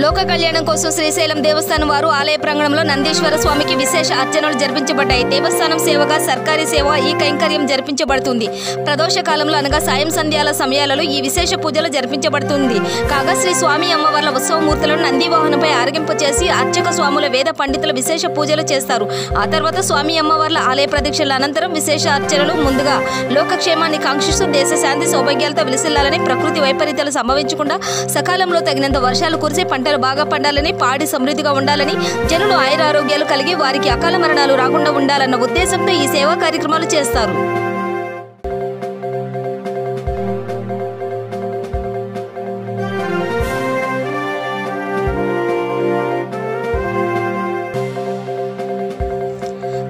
లోక కళ్యాణం కోసం శ్రీశైలం దేవస్థానం వారు ఆలయ ప్రాంగణంలో నందీశ్వర స్వామికి విశేష అర్చనలు జరిపించబడ్డాయి. దేవస్థానం సేవగా సర్కారీ సేవ ఈ కైంకర్యం జరిపించబడుతుంది. ప్రదోష కాలంలో అనగా సాయం సంధ్యాల సమయాలలో ఈ విశేష పూజలు జరిపించబడుతుంది. కాగా శ్రీ స్వామి అమ్మవార్ల ఉత్సవమూర్తులను నంది వాహనంపై ఆరగింపచేసి అర్చక స్వాముల వేద పండితుల విశేష పూజలు చేస్తారు. ఆ తర్వాత స్వామి అమ్మవార్ల ఆలయ ప్రదక్షిణల అనంతరం విశేష అర్చనలు ముందుగా లోకక్షేమాన్ని కాంక్షిస్తూ దేశ శాంతి సౌభాగ్యాలతో విలసిల్లాలని, ప్రకృతి వైపరీత్యాలు సంభవించకుండా సకాలంలో తగినంత వర్షాలు కురిసి పంటలు బాగా పండాలని, పాడి సమృద్ధిగా ఉండాలని, జనులు ఆయురారోగ్యాలు కలిగి వారికి అకాల మరణాలు రాకుండా ఉండాలన్న ఉద్దేశంతో ఈ సేవా కార్యక్రమాలు చేస్తారు.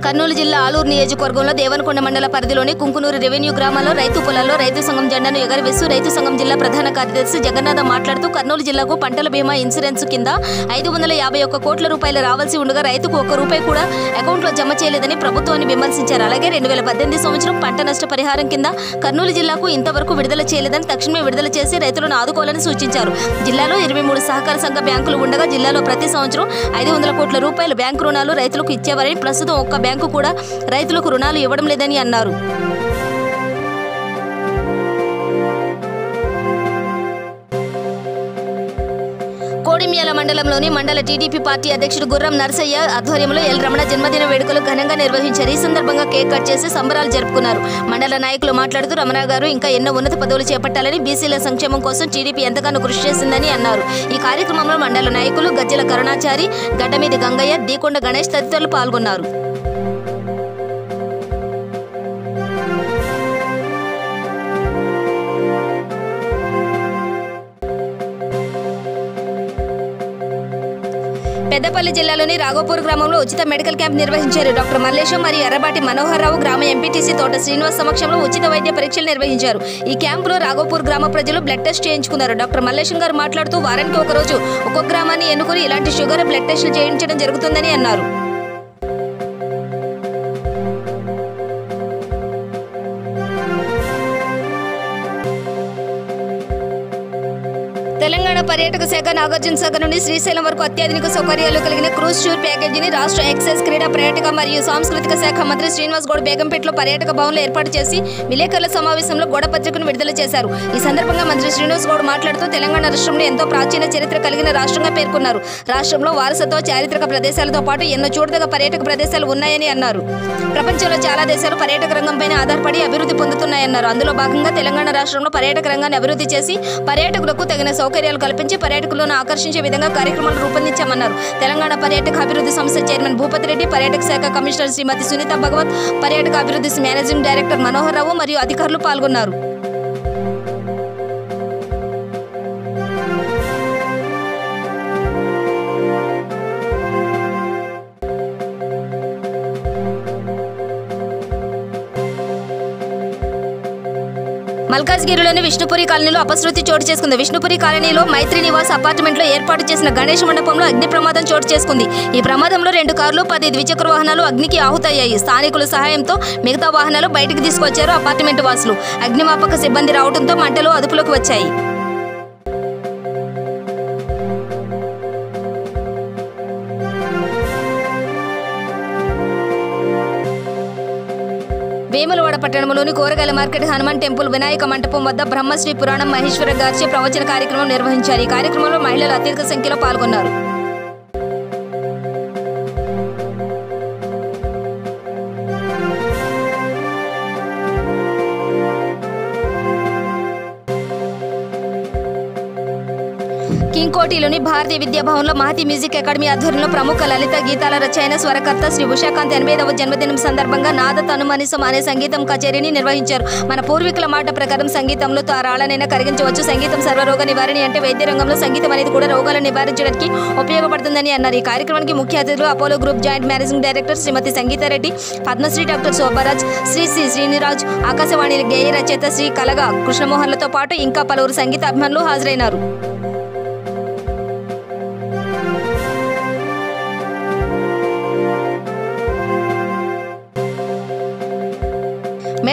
కర్నూలు జిల్లా ఆలూరు నియోజకవర్గంలో దేవనకొండ మండల పరిధిలోని కుంకునూరు రెవెన్యూ గ్రామాల్లో రైతు పొలాల్లో రైతు సంఘం జెండాను ఎగరవేస్తూ రైతు సంఘం జిల్లా ప్రధాన కార్యదర్శి జగన్నాథ మాట్లాడుతూ కర్నూలు జిల్లాకు పంటల బీమా ఇన్సూరెన్స్ కింద 551 కోట్ల రూపాయలు రావాల్సి ఉండగా రైతుకు ₹1 కూడా అకౌంట్లో జమ చేయలేదని ప్రభుత్వాన్ని విమర్శించారు. అలాగే 2018 సంవత్సరం పంట నష్ట పరిహారం కింద కర్నూలు జిల్లాకు ఇంతవరకు విడుదల చేయలేదని, తక్షణమే విడుదల చేసి రైతులను ఆదుకోవాలని సూచించారు. జిల్లాలో 23 సహకార సంఘ బ్యాంకులు ఉండగా జిల్లాలో ప్రతి సంవత్సరం 500 కోట్ల రూపాయలు బ్యాంకు రుణాలు రైతులకు ఇచ్చేవారని, ప్రస్తుతం ఒక్క బ్యాంకు కూడా రైతులకు రుణాలు ఇవ్వడం లేదని అన్నారు. కోడిమ్యాల మండలంలోని మండల టీడీపీ పార్టీ అధ్యక్షుడు గుర్రం నర్సయ్య ఆధ్వర్యంలో ఎల్ రమణ జన్మదిన వేడుకలు ఘనంగా నిర్వహించారు. ఈ సందర్భంగా కేక్ కట్ చేసి సంబరాలు జరుపుకున్నారు. మండల నాయకులు మాట్లాడుతూ రమణ గారు ఇంకా ఎన్నో ఉన్నత పదవులు చేపట్టాలని, బీసీల సంక్షేమం కోసం టీడీపీ ఎంతగానో కృషి చేసిందని అన్నారు. ఈ కార్యక్రమంలో మండల నాయకులు గజ్జల కరుణాచారి, గడ్డమీది గంగయ్య, దీకొండ గణేష్ తదితరులు పాల్గొన్నారు. పెద్దపల్లి జిల్లాలోని రాఘోపూర్ గ్రామంలో ఉచిత మెడికల్ క్యాంప్ నిర్వహించారు. డాక్టర్ మల్లేశం మరియు ఎర్రబాటి మనోహర్ రావు గ్రామ ఎంపీటీసీ తోట శ్రీనివాస్ సమక్షంలో ఉచిత వైద్య పరీక్షలు నిర్వహించారు. ఈ క్యాంపులో రాఘోపూర్ గ్రామ ప్రజలు బ్లడ్ టెస్ట్ చేయించుకున్నారు. డాక్టర్ మల్లేశం గారు మాట్లాడుతూ వారానికి ఒక రోజు ఒక్కొక్క గ్రామాన్ని ఎన్నుకుని ఇలాంటి షుగర్ బ్లడ్ టెస్టులు చేయించడం జరుగుతుందని అన్నారు. తెలంగాణ పర్యాటక శాఖ నాగార్జున సాగర్ నుండి శ్రీశైలం వరకు అత్యాధునిక సౌకర్యాలు కలిగిన క్రూజ్ టూర్ ప్యాకేజీని రాష్ట్ర ఎక్సైజ్, క్రీడా, పర్యాటక మరియు సాంస్కృతిక శాఖ మంత్రి శ్రీనివాస్ గౌడ్ బేగంపేటలో పర్యాటక భవన్లో ఏర్పాటు చేసి విలేకరుల సమావేశంలో గోడ పత్రికను విడుదల చేశారు. ఈ సందర్భంగా మంత్రి శ్రీనివాస్ గౌడ్ మాట్లాడుతూ తెలంగాణ రాష్ట్రంలో ఎంతో ప్రాచీన చరిత్ర కలిగిన రాష్ట్రంగా పేర్కొన్నారు. రాష్ట్రంలో వారసత్వ చారిత్రక ప్రదేశాలతో పాటు ఎన్నో చూడదగ్గ పర్యాటక ప్రదేశాలు ఉన్నాయని అన్నారు. ప్రపంచంలో చాలా దేశాలు పర్యాటక రంగంపై ఆధారపడి అభివృద్ధి పొందుతున్నాయన్నారు. అందులో భాగంగా తెలంగాణ రాష్ట్రంలో పర్యాటక రంగాన్ని అభివృద్ధి చేసి పర్యాటకులకు తగిన సౌకర్యాలు కల్పించి పర్యాటకులను ఆకర్షించే విధంగా కార్యక్రమాలు రూపొందించామన్నారు. తెలంగాణ పర్యాటక అభివృద్ధి సంస్థ చైర్మన్ భూపతి రెడ్డి, పర్యాటక శాఖ కమిషనర్ శ్రీమతి సునీత భగవత్, పర్యాటక అభివృద్ధి మేనేజింగ్ డైరెక్టర్ మనోహర్ రావు మరియు అధికారులు పాల్గొన్నారు. మల్కాజ్గిరిలోని విష్ణుపురి కాలనీలో అపశృతి చోటు చేసుకుంది. విష్ణుపురి కాలనీలో మైత్రి నివాస్ అపార్ట్మెంట్లో ఏర్పాటు చేసిన గణేష్ మండపంలో అగ్ని ప్రమాదం చోటు చేసుకుంది. ఈ ప్రమాదంలో 2 కార్లు, 10 ద్విచక్ర వాహనాలు అగ్నికి ఆహుతయ్యాయి. స్థానికుల సహాయంతో మిగతా వాహనాలు బయటికి తీసుకొచ్చారు అపార్ట్మెంట్ వాసులు. అగ్నిమాపక సిబ్బంది రావడంతో మంటలు అదుపులోకి వచ్చాయి. వేములవాడ పట్టణంలోని కూరగాయల మార్కెట్, హనుమాన్ టెంపుల్, వినాయక మంటపం వద్ద బ్రహ్మశ్రీ పురాణం మహేశ్వర గారిచే ప్రవచన కార్యక్రమం నిర్వహించారు. ఈ కార్యక్రమంలో మహిళలు అత్యధిక సంఖ్యలో పాల్గొన్నారు. కింగ్కోటిలోని భారతీయ విద్యాభవన్లో మహతి మ్యూజిక్ అకాడమీ ఆధ్వర్యంలో ప్రముఖ లలిత గీతాల రచయిత, స్వరకర్త శ్రీ ఉషాకాంత్ 85వ జన్మదినం సందర్భంగా నాద తనుమనిసం అనే సంగీతం కచేరీని నిర్వహించారు. మన పూర్వీకుల మాట ప్రకారం సంగీతంలో రాళ్ళనైనా కరిగించవచ్చు. సంగీతం సర్వరోగ నివారణి అంటే వైద్య రంగంలో సంగీతం అనేది కూడా రోగాలను నివారించడానికి ఉపయోగపడుతుందని అన్నారు. ఈ కార్యక్రమానికి ముఖ్య అతిథులు Apollo group joint managing director Shrimati Sangeetha Reddy, Padmashri doctor Shobharaj, Shri Sriniraj, Akashvani గేయ రచయిత శ్రీ కలగా కృష్ణమోహన్లతో పాటు ఇంకా పలువురు సంగీత అభిమానులు హాజరైనారు.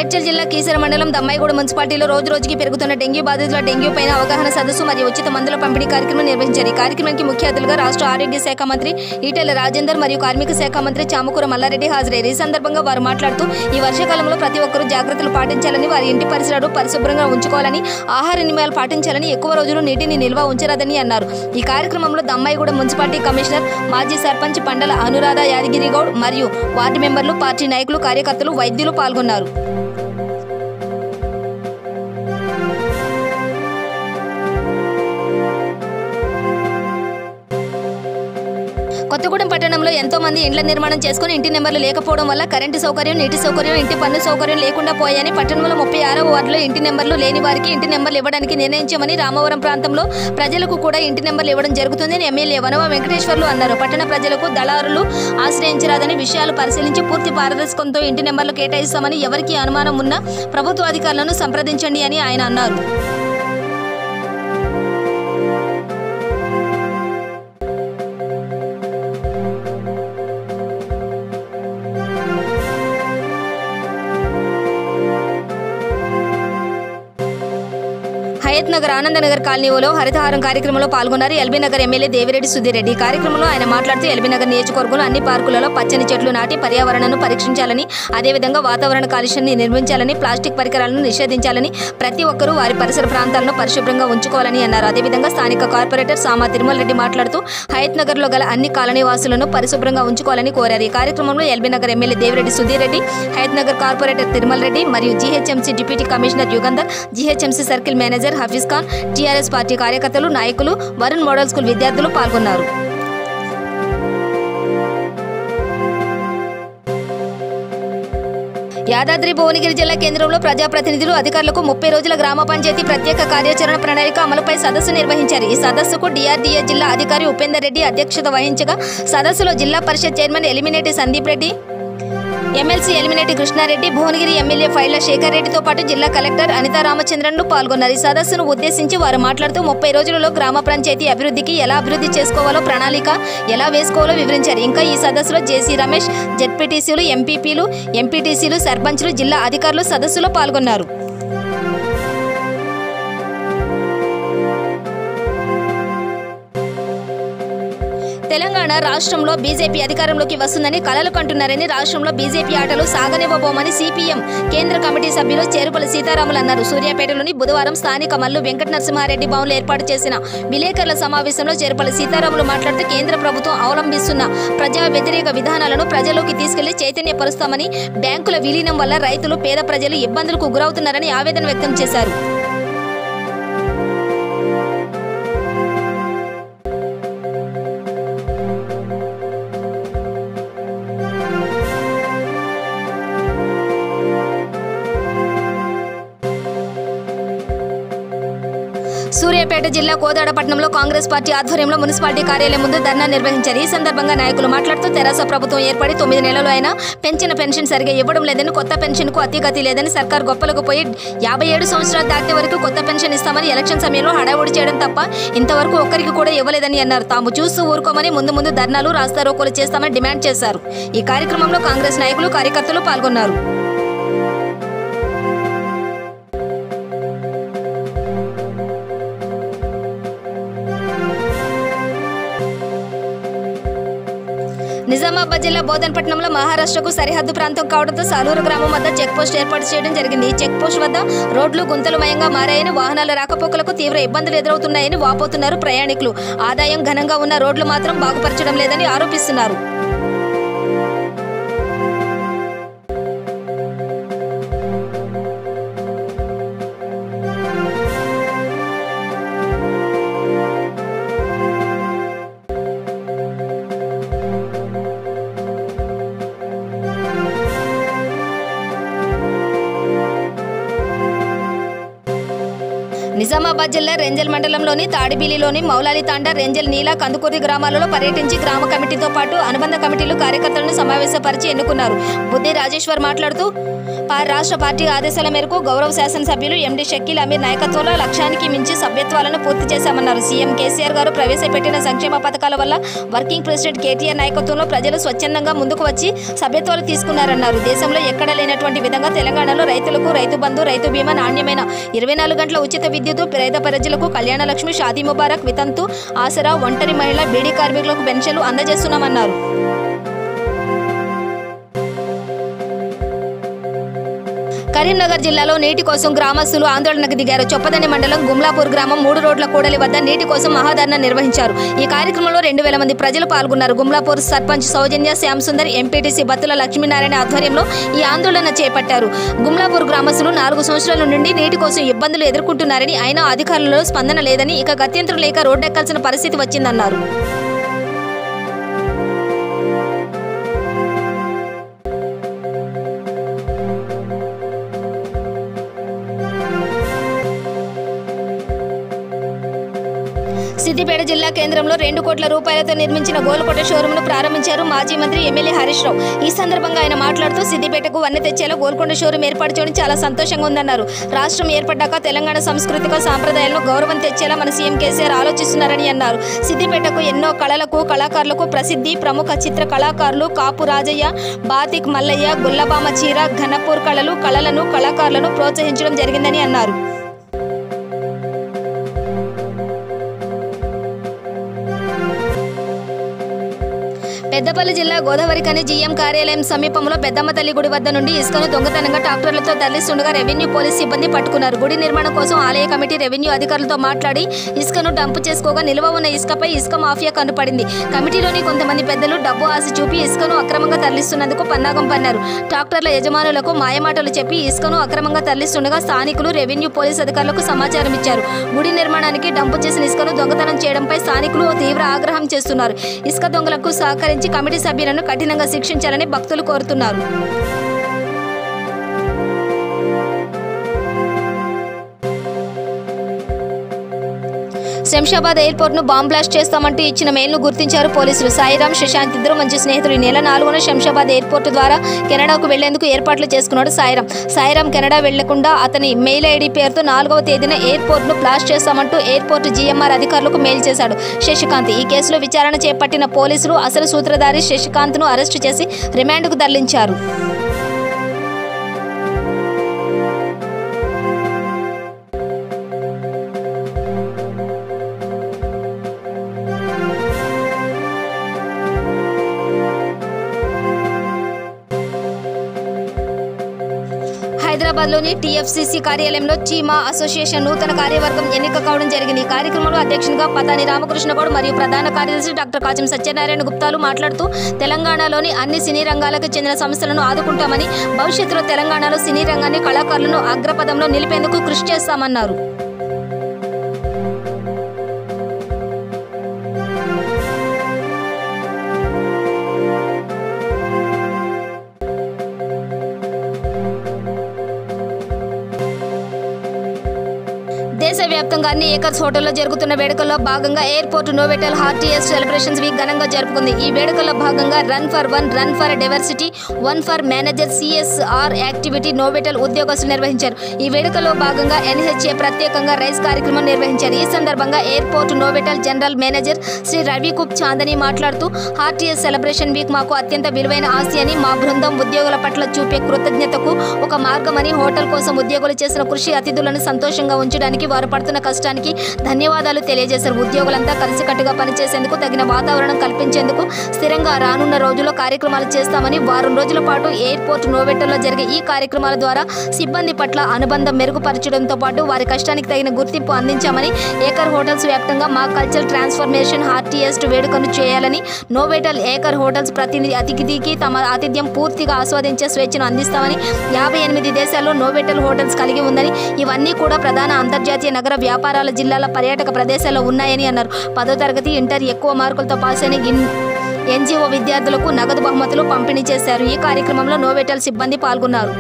మేడ్చల్ జిల్లా కీసర మండలం దమ్మాయిగూడ మున్సిపాలిటీలో రోజు రోజుకి పెరుగుతున్న డెంగ్యూ బాధితుల డెంగ్యూ పైన అవగాహన సదస్సు మరియు ఉచిత మందుల పంపిణీ కార్యక్రమం నిర్వహించారు. ఈ కార్యక్రమానికి ముఖ్య అతిథులుగా రాష్ట్ర ఆరోగ్య శాఖ మంత్రి ఈటెల రాజేందర్ మరియు కార్మిక శాఖ మంత్రి చామకూర మల్లారెడ్డి హాజరయ్యారు. ఈ సందర్భంగా వారు మాట్లాడుతూ ఈ వర్షాకాలంలో ప్రతి ఒక్కరూ జాగ్రత్తలు పాటించాలని, వారి ఇంటి పరిసరాలు పరిశుభ్రంగా ఉంచుకోవాలని, ఆహార నియమాలు పాటించాలని, ఎక్కువ రోజులు నీటిని నిల్వ ఉంచరాదని అన్నారు. ఈ కార్యక్రమంలో దమ్మాయిగూడ మున్సిపాలిటీ కమిషనర్, మాజీ సర్పంచ్ పండల అనురాధ యాదగిరి గౌడ్ మరియు వార్డు మెంబర్లు, పార్టీ నాయకులు, కార్యకర్తలు, వైద్యులు పాల్గొన్నారు. కొత్తగూడెం పట్టణంలో ఎంతో మంది ఇండ్ల నిర్మాణం చేసుకుని ఇంటి నెంబర్లు లేకపోవడం వల్ల కరెంటు సౌకర్యం, నీటి సౌకర్యం, ఇంటి పన్ను సౌకర్యం లేకుండా పోయాయని పట్టణంలో 36వ వార్డులో ఇంటి నెంబర్లు లేని వారికి ఇంటి నెంబర్లు ఇవ్వడానికి నిర్ణయించామని, రామవరం ప్రాంతంలో ప్రజలకు కూడా ఇంటి నెంబర్లు ఇవ్వడం జరుగుతుందని ఎమ్మెల్యే వనవ వెంకటేశ్వర్లు అన్నారు. పట్టణ ప్రజలకు దళారులు ఆశ్రయించరాదని, విషయాలు పరిశీలించి పూర్తి పారదర్శకంతో ఇంటి నెంబర్లు కేటాయిస్తామని, ఎవరికి అనుమానం ఉన్నా ప్రభుత్వ అధికారులను సంప్రదించండి అని ఆయన అన్నారు. హయత్ నగర్ ఆనందనగర్ కాలనీలో హరితహారం కార్యక్రమంలో పాల్గొన్నారు ఎల్బీ నగర్ ఎమ్మెల్యే దేవిరెడ్డి సుధీరెడ్డి. ఈ కార్యక్రమంలో ఆయన మాట్లాడుతూ ఎల్బీ నగర్ నియోజకవర్గంలో అన్ని పార్కులలో పచ్చని చెట్లు నాటి పర్యావరణను పరీక్షించాలని, అదేవిధంగా వాతావరణ కాలుష్యాన్ని నిర్మించాలని, ప్లాస్టిక్ పరికరాలను నిషేధించాలని, ప్రతి ఒక్కరూ వారి పరిసర ప్రాంతాలను పరిశుభ్రంగా ఉంచుకోవాలని అన్నారు. అదేవిధంగా స్థానిక కార్పొరేటర్ సామా తిరుమల్ రెడ్డి మాట్లాడుతూ హయత్ నగర్లో గల అన్ని కాలనీ వాసులను పరిశుభ్రంగా ఉంచుకోవాలని కోరారు. ఈ కార్యక్రమంలో LB Nagar MLA Devireddy Sudheer Reddy, Hayath Nagar corporator Thirumal Reddy మరియు GHMC deputy commissioner Yugandhar, GHMC circle manager Hafeez Khan, TRS party కార్యకర్తలు, నాయకులు, వరుణ్ మోడల్ స్కూల్ విద్యార్థులు పాల్గొన్నారు. యాదాద్రి భువనగిరి జిల్లా కేంద్రంలో ప్రజాప్రతినిధులు, అధికారులకు 30 రోజుల గ్రామ పంచాయతీ ప్రత్యేక కార్యాచరణ ప్రణాళిక అమలుపై సదస్సు నిర్వహించారు. ఈ సదస్సుకు డిఆర్డీఏ జిల్లా అధికారి ఉపేందర్ రెడ్డి అధ్యక్షత వహించగా, సదస్సులో జిల్లా పరిషత్ chairman Elimineti Sandeep Reddy, MLC Elimineti Krishna Reddy, Bhuvanagiri MLA Pailla Shekhar రెడ్డితో పాటు జిల్లా కలెక్టర్ అనితా రామచంద్రన్లు పాల్గొన్నారు. ఈ సదస్సును ఉద్దేశించి వారు మాట్లాడుతూ 30 రోజులలో గ్రామ పంచాయతీ అభివృద్ధికి ఎలా అభివృద్ధి చేసుకోవాలో, ప్రణాళిక ఎలా వేసుకోవాలో వివరించారు. ఇంకా ఈ సదస్సులో జేసీ రమేష్, జెడ్పీటీసీలు, ఎంపీపీలు, ఎంపీటీసీలు, సర్పంచ్లు, జిల్లా అధికారులు సదస్సులో పాల్గొన్నారు. తెలంగాణ రాష్ట్రంలో బీజేపీ అధికారంలోకి వస్తుందని కలలు కంటున్నారని, రాష్ట్రంలో బీజేపీ ఆటలు సాగనివ్వబోమని సిపిఎం కేంద్ర కమిటీ సభ్యులు చేరుపల్లి సీతారాములు అన్నారు. సూర్యాపేటలోని బుధవారం స్థానిక మల్లు వెంకట నరసింహారెడ్డి భవన్లో ఏర్పాటు చేసిన విలేకరుల సమావేశంలో చేరుపల్లి సీతారాములు మాట్లాడుతూ కేంద్ర ప్రభుత్వం అవలంబిస్తున్న ప్రజా వ్యతిరేక విధానాలను ప్రజల్లోకి తీసుకెళ్లి చైతన్యపరుస్తామని, బ్యాంకుల విలీనం వల్ల రైతులు, పేద ప్రజలు ఇబ్బందులకు గురవుతున్నారని ఆవేదన వ్యక్తం చేశారు. సూర్యాపేట జిల్లా కోదాడపట్నంలో కాంగ్రెస్ పార్టీ ఆధ్వర్యంలో మున్సిపాలిటీ కార్యాలయం ముందు ధర్నా నిర్వహించారు. ఈ సందర్భంగా నాయకులు మాట్లాడుతూ తెరాస ప్రభుత్వం ఏర్పడి 9 నెలలు అయినా పెంచిన పెన్షన్ సరిగా ఇవ్వడం లేదని, కొత్త పెన్షన్కు అతిగతి లేదని, సర్కార్ గొప్పలకు పోయి 57 సంవత్సరాలు దాటిన వరకు కొత్త పెన్షన్ ఇస్తామని ఎలక్షన్ సమయంలో హడావుడి చేయడం తప్ప ఇంతవరకు ఒక్కరికి కూడా ఇవ్వలేదని అన్నారు. తాము చూస్తూ ఊరుకోమని ముందు ధర్నాలు, రాస్తారోకోలు చేస్తామని డిమాండ్ చేశారు. ఈ కార్యక్రమంలో కాంగ్రెస్ నాయకులు, కార్యకర్తలు పాల్గొన్నారు. నిజామాబాద్ జిల్లా బోధన్పట్నంలో మహారాష్ట్రకు సరిహద్దు ప్రాంతం కావడంతో సాలూరు గ్రామం వద్ద చెక్ పోస్ట్ ఏర్పాటు చేయడం జరిగింది. ఈ చెక్ పోస్ట్ వద్ద రోడ్లు గుంతలమయంగా మారాయని, వాహనాల రాకపోకలకు తీవ్ర ఇబ్బందులు ఎదురవుతున్నాయని వాపోతున్నారు ప్రయాణికులు. ఆదాయం ఘనంగా ఉన్న రోడ్లు మాత్రం బాగుపరచడం లేదని ఆరోపిస్తున్నారు. నిజామాబాద్ జిల్లా రెంజల్ మండలంలోని తాడిబిలిలోని మౌలాలి తాండా, రెంజల్, నీలా, కందుకూరి గ్రామాలలో పర్యటించి గ్రామ కమిటీతో పాటు అనుబంధ కమిటీలు కార్యకర్తలను సమావేశపరిచి ఎన్నుకున్నారు. బుద్ధి రాజేశ్వర్ మాట్లాడుతూ రాష్ట్ర పార్టీ ఆదేశాల మేరకు గౌరవ శాసనసభ్యులు ఎండి షకీల్ అమీర్ నాయకత్వంలో లక్ష్యానికి మించి సభ్యత్వాలను పూర్తి చేశామన్నారు. సీఎం కేసీఆర్ గారు ప్రవేశపెట్టిన సంక్షేమ పథకాల వల్ల వర్కింగ్ ప్రెసిడెంట్ కేటీఆర్ నాయకత్వంలో ప్రజలు స్వచ్ఛందంగా ముందుకు వచ్చి సభ్యత్వాలు తీసుకున్నారన్నారు. దేశంలో ఎక్కడా లేనటువంటి విధంగా తెలంగాణలో రైతులకు రైతు బంధు, రైతు బీమా, నాణ్యమైన 24 గంటల ఉచిత విద్యుత్, పేద ప్రజలకు కళ్యాణ లక్ష్మి, షాదీ ముబారక్, వితంతు ఆసరా, ఒంటరి మహిళ, బీడీ కార్మికులకు పెన్షన్లు అందజేస్తున్నామన్నారు. కరీంనగర్ జిల్లాలో నీటి కోసం గ్రామస్తులు ఆందోళనకు దిగారు. చొప్పదండి మండలం గుమ్లాపూర్ గ్రామం 3 రోడ్ల కూడలి వద్ద నీటి కోసం మహాధర్నా నిర్వహించారు. ఈ కార్యక్రమంలో 2000 మంది ప్రజలు పాల్గొన్నారు. గుమ్లాపూర్ సర్పంచ్ సౌజన్య శ్యామ్ సుందర్, ఎంపీటీసీ బత్తుల లక్ష్మీనారాయణ ఆధ్వర్యంలో ఈ ఆందోళన చేపట్టారు. గుమ్లాపూర్ గ్రామస్తులు 4 సంవత్సరాల నుండి నీటి కోసం ఇబ్బందులు ఎదుర్కొంటున్నారని, అయినా అధికారులలో స్పందన లేదని, ఇక గత్యంతరం లేక రోడ్డెక్కాల్సిన పరిస్థితి వచ్చిందన్నారు. సిద్దిపేట జిల్లా కేంద్రంలో 2 కోట్ల రూపాయలతో నిర్మించిన గోల్కొండ షోరూంను ప్రారంభించారు మాజీ మంత్రి ఎమ్మెల్యే హరీష్ రావు. ఈ సందర్భంగా ఆయన మాట్లాడుతూ సిద్దిపేటకు వన్నె తెచ్చేలా గోల్కొండ షోరూం ఏర్పాటు చేయడం చాలా సంతోషంగా ఉందన్నారు. రాష్ట్రం ఏర్పడ్డాక తెలంగాణ సాంస్కృతిక సాంప్రదాయాలను గౌరవం తెచ్చేలా మన సీఎం కేసీఆర్ ఆలోచిస్తున్నారని అన్నారు. సిద్దిపేటకు ఎన్నో కళలకు, కళాకారులకు ప్రసిద్ధి. ప్రముఖ చిత్ర కళాకారులు కాపు రాజయ్య, బాతిక్ మల్లయ్య, గుల్లబామ చీర, ఘనపూర్ కళలను, కళాకారులను ప్రోత్సహించడం జరిగిందని అన్నారు. పెద్దపల్లి జిల్లా గోదావరిఖని జీఎం కార్యాలయం సమీపంలో పెద్దమ్మ తల్లి గుడి వద్ద నుండి ఇసుకను దొంగతనంగా ట్రాక్టర్లతో తరలిస్తుండగా రెవెన్యూ పోలీస్ సిబ్బంది పట్టుకున్నారు. గుడి నిర్మాణం కోసం ఆలయ కమిటీ రెవెన్యూ అధికారులతో మాట్లాడి ఇసుకను డంపు చేసుకోగా నిల్వ ఉన్న ఇసుకపై ఇసుక మాఫియా కన్నుపడింది. కమిటీలోని కొంతమంది పెద్దలు డబ్బు ఆశ చూపి ఇసుకను అక్రమంగా తరలిస్తున్నందుకు పన్నాగం పన్నారు. ట్రాక్టర్ల యజమానులకు మాయమాటలు చెప్పి ఇసుకను అక్రమంగా తరలిస్తుండగా స్థానికులు రెవెన్యూ పోలీస్ అధికారులకు సమాచారం ఇచ్చారు. గుడి నిర్మాణానికి డంపు చేసిన ఇసుకను దొంగతనం చేయడంపై స్థానికులు తీవ్ర ఆగ్రహం చేస్తున్నారు. ఇసుక దొంగలకు సహకరించి కమిటీ సభ్యులను కఠినంగా శిక్షించాలని భక్తులు కోరుతున్నారు. శంషాబాద్ ఎయిర్పోర్ట్ ను బాంబ్ బ్లాస్ట్ చేస్తామంటూ ఇచ్చిన మెయిల్ ను గుర్తించారు పోలీసులు. సాయిరామ్, శశాంత్ ఇద్దరు మంచి స్నేహితులు. ఈ నెల 4న శంషాబాద్ ఎయిర్పోర్ట్ ద్వారా కెనడాకు వెళ్లేందుకు ఏర్పాట్లు చేసుకున్నాడు సాయిరామ్ కెనడా వెళ్లకుండా అతని మెయిల్ ఐడి పేరుతో 4వ తేదీన ఎయిర్పోర్ట్ ను బ్లాస్ట్ చేస్తామంటూ ఎయిర్పోర్ట్ జీఎంఆర్ అధికారులకు మెయిల్ చేశాడు శశికాంత్. ఈ కేసులో విచారణ చేపట్టిన పోలీసులు అసలు సూత్రధారి శశికాంత్ ను అరెస్టు చేసి రిమాండ్కు తరలించారు. హైదరాబాద్లోని టీఎఫ్సీసీ కార్యాలయంలో చీమా అసోసియేషన్ నూతన కార్యవర్గం ఎన్నిక కావడం జరిగింది. ఈ కార్యక్రమంలో అధ్యక్షునిగా పతాని రామకృష్ణ గౌడ్ మరియు ప్రధాన కార్యదర్శి డాక్టర్ కాచం సత్యనారాయణ గుప్తాలు మాట్లాడుతూ తెలంగాణలోని అన్ని సినీ రంగాలకు చెందిన సంస్థలను ఆదుకుంటామని, భవిష్యత్తులో తెలంగాణలో సినీ రంగాన్ని, కళాకారులను అగ్రపదంలో నిలిపేందుకు కృషి చేస్తామన్నారు. దేశవ్యాప్తంగా అన్ని ఏకర్స్ హోటల్లో జరుగుతున్న వేడుకల్లో భాగంగా ఎయిర్పోర్ట్ నోవెటల్ హార్టీఎస్ సెలబ్రేషన్స్ వీక్ ఘనంగా జరుపుకుంది. ఈ వేడుకల్లో భాగంగా run for one, run for diversity, one for manager CSR activity Novotel ఉద్యోగస్తులు నిర్వహించారు. ఈ వేడుకల్లో భాగంగా ఎన్హెచ్ఏ ప్రత్యేకంగా రైస్ కార్యక్రమం నిర్వహించారు. ఈ సందర్భంగా airport Novotel general manager Shri రవికుప్ చాందని మాట్లాడుతూ హార్టీఎస్ సెలబ్రేషన్ వీక్ మాకు అత్యంత విలువైన ఆస్తి అని, మా బృందం ఉద్యోగుల పట్ల చూపే కృతజ్ఞతకు ఒక మార్గమని, హోటల్ కోసం ఉద్యోగులు చేసిన కృషి, అతిథులను సంతోషంగా ఉంచడానికి వారు పడుతున్న కష్టానికి ధన్యవాదాలు తెలియజేశారు. ఉద్యోగులంతా కలిసికట్టుగా పనిచేసేందుకు తగిన వాతావరణం కల్పించేందుకు స్థిరంగా రానున్న రోజుల్లో కార్యక్రమాలు చేస్తామని, వారం రోజుల పాటు ఎయిర్పోర్ట్ నోవెటల్లో జరిగే ఈ కార్యక్రమాల ద్వారా సిబ్బంది పట్ల అనుబంధం మెరుగుపరచడంతో పాటు వారి కష్టానికి తగిన గుర్తింపు అందించామని, ఏకర్ హోటల్స్ వ్యాప్తంగా మా కల్చరల్ ట్రాన్స్ఫర్మేషన్ హార్టీఎస్ట్ వేడుకను చేయాలని, నోవెటల్ ఏకర్ హోటల్స్ ప్రతినిధి అతిథికి తమ ఆతిథ్యం పూర్తిగా ఆస్వాదించే స్వేచ్ఛను అందిస్తామని, 58 దేశాల్లో నోవెటల్ హోటల్స్ కలిగి ఉందని, ఇవన్నీ కూడా ప్రధాన అంతర్జాతీయ నగర వ్యాపారాల జిల్లాల పర్యాటక ప్రదేశాల్లో ఉన్నాయని అన్నారు. 10వ తరగతి, ఇంటర్ ఎక్కువ మార్కులతో పాస్ అయిన ఎన్జీఓ విద్యార్థులకు నగదు బహుమతులు పంపిణీ చేశారు. ఈ కార్యక్రమంలో నోవెటల్ సిబ్బంది పాల్గొన్నారు.